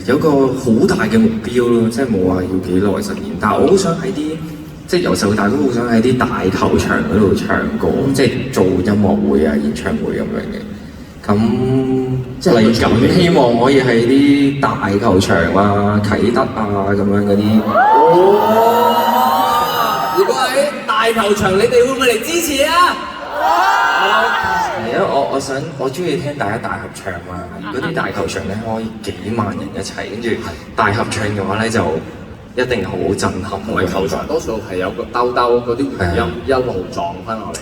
有個好大嘅目標咯，即係冇話要幾耐實現。但係我好想喺啲即係由細到大都好想喺啲大球場嗰度唱歌，即係做音樂會啊、演唱會咁樣嘅。咁即係嚟緊希望可以喺啲大球場啊、啟德啊咁樣嗰啲。如果喺大球場，你哋會唔會嚟支持啊？因為我中意聽大家大合唱嘛，嗰啲大球場咧可以幾萬人一齊，跟住大合唱嘅話咧就一定好震撼。同埋球場多數係有個兜兜嗰啲回音一路撞翻落嚟，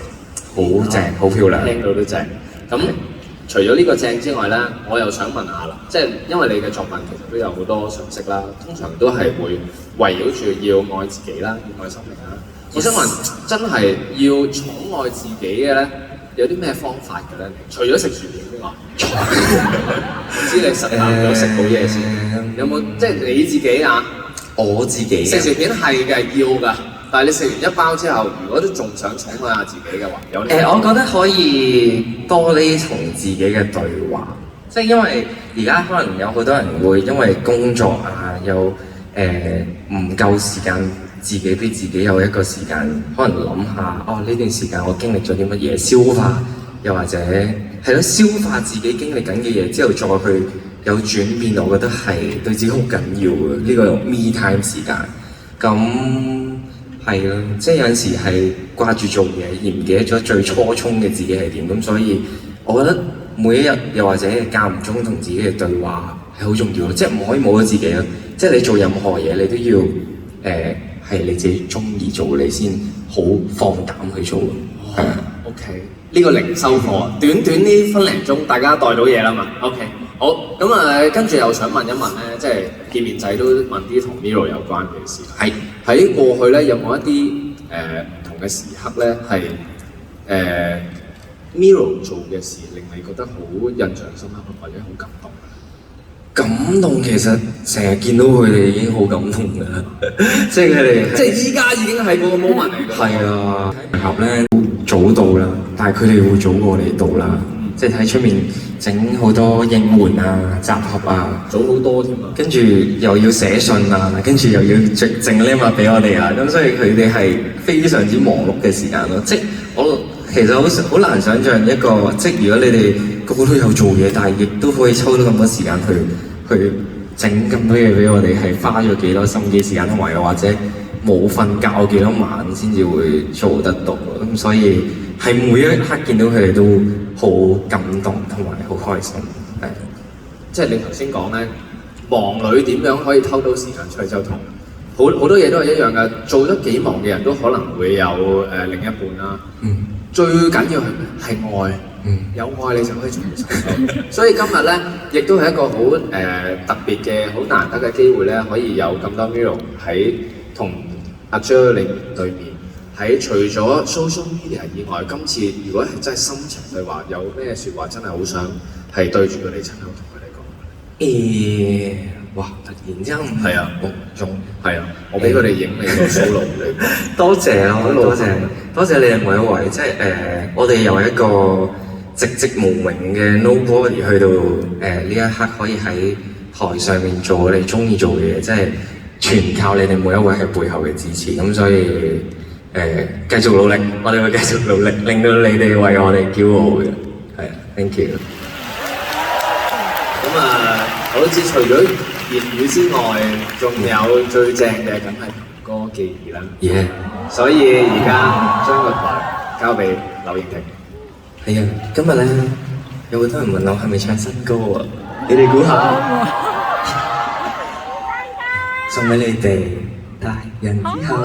好正，好漂亮，聽到都正。咁除咗呢個正之外咧，我又想問下啦，即係因為你嘅作品其實都有好多常識啦，通常都係會圍繞住要愛自己啦，要愛生命啦。我想問，真係要寵愛自己嘅咧？有啲咩方法嘅咧？除咗食薯片之外，唔知你實習咗食好嘢先，有冇即係你自己啊？我自己食薯片係嘅要㗎，但係你食完一包之後，如果都仲想寵愛下自己嘅話，有我覺得可以多啲同自己嘅對話，即係因為而家可能有好多人會因為工作啊，又唔夠時間。自己俾自己有一個時間，可能諗下呢段時間我經歷咗啲乜嘢，消化，又或者係咯，消化自己經歷緊嘅嘢之後再去有轉變，我覺得係對自己好緊要嘅呢個 me time 時間。咁係咯，即係有陣時係掛住做嘢而唔記得咗最初衷嘅自己係點。咁所以我覺得每一日又或者間唔中同自己嘅對話係好重要咯，即係唔可以冇咗自己咯。即係你做任何嘢，你都要係你自己中意做，你先好放膽去做。OK， 呢個零收貨，短短呢分零鐘，大家帶到嘢啦嘛。OK， 好，咁啊，跟住又想問一問咧，即係見面仔都問啲同 Mirror 有關嘅事。係喺過去咧，有冇一啲唔同嘅時刻咧，係Mirror 做嘅事令你覺得好印象深刻或者好感動？感動其實成日見到佢哋已經好感動㗎啦，即係佢哋即係依家已經係嗰個 moment 嚟㗎。係啊，場合咧早到啦，但係佢哋會早過我哋到啦，即係喺出面整好多應援啊、集合啊，早好多添啊。跟住又要寫信啊，跟住又要整禮物俾我哋啊，咁所以佢哋係非常之忙碌嘅時間咯。即係我其實好難想像一個，即係如果你哋個個都有做嘢，但係亦都可以抽到咁多時間去整咁多嘢俾我哋，係花咗幾多心機時間，同埋又或者冇瞓覺幾多晚先至會做得到。咁所以係每一刻見到佢哋都好感動同埋好開心。係，即係你頭先講咧，忙裏點樣可以偷到時間出去就同好多嘢都係一樣嘅。做得幾忙嘅人都可能會有另一半啦。最緊要係咩？係愛。有愛你就可以做到成功。所以今日咧，亦都係一個好特別嘅、好難得嘅機會咧，可以有咁多 Mirror 喺同阿 Jer 你面對面。喺除咗 social media 以外，今次如果係真係深情對話，有咩説話真係好想係對住佢哋親口同佢哋講？哇！突然之間係啊，仲係啊，我俾佢哋影你個 solo 嚟。多謝啊！多謝你哋每一位，即係我哋由一個寂寂無名嘅 nobody 去到呢一刻可以喺台上面做我哋中意做嘅嘢，即係全靠你哋每一位喺背後嘅支持。咁所以繼續努力，我哋會繼續努力，令到你哋為我哋驕傲嘅。係啊 ，thank you。咁啊，我都知除咗言語之外，仲有最正嘅梗係同歌寄語啦。所以而家將個台交俾劉穎婷。係啊，今日咧有好多人問我係咪唱新歌啊？你哋估下？送俾你哋大人之後。